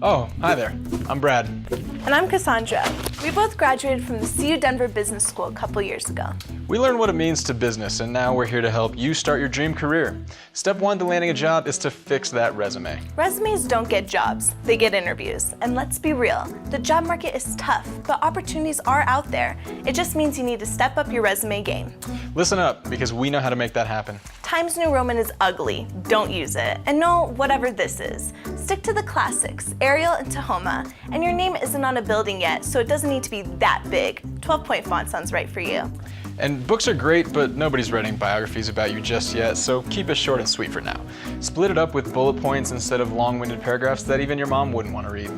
Oh, hi there. I'm Brad. And I'm Cassandra. We both graduated from the CU Denver Business School a couple years ago. We learned what it means to business, and now we're here to help you start your dream career. Step one to landing a job is to fix that resume. Resumes don't get jobs, they get interviews. And let's be real, the job market is tough, but opportunities are out there. It just means you need to step up your resume game. Listen up, because we know how to make that happen. Times New Roman is ugly, don't use it. And no, whatever this is. Stick to the classics, Arial and Tahoma, and your name isn't on a building yet, so it doesn't need to be that big. 12-point font sounds right for you. And books are great, but nobody's writing biographies about you just yet, so keep it short and sweet for now. Split it up with bullet points instead of long-winded paragraphs that even your mom wouldn't want to read.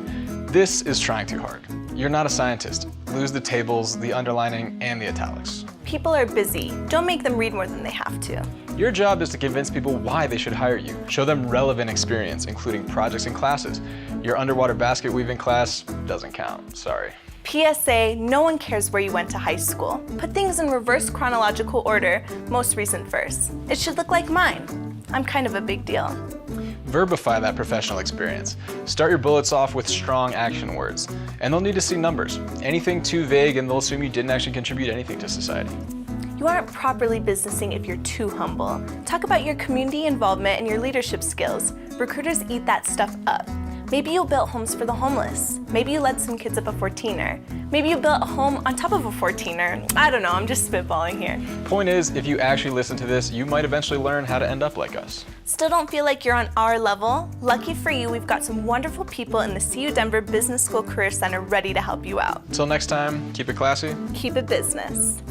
This is trying too hard. You're not a scientist. Lose the tables, the underlining, and the italics. People are busy. Don't make them read more than they have to. Your job is to convince people why they should hire you. Show them relevant experience, including projects and classes. Your underwater basket weaving class doesn't count, sorry. PSA, no one cares where you went to high school. Put things in reverse chronological order, most recent first. It should look like mine. I'm kind of a big deal. Verbify that professional experience. Start your bullets off with strong action words. And they'll need to see numbers. Anything too vague and they'll assume you didn't actually contribute anything to society. You aren't properly businessing if you're too humble. Talk about your community involvement and your leadership skills. Recruiters eat that stuff up. Maybe you built homes for the homeless. Maybe you led some kids up a 14er. Maybe you built a home on top of a 14er. I don't know, I'm just spitballing here. Point is, if you actually listen to this, you might eventually learn how to end up like us. Still don't feel like you're on our level? Lucky for you, we've got some wonderful people in the CU Denver Business School Career Center ready to help you out. Until next time, keep it classy. Keep it business.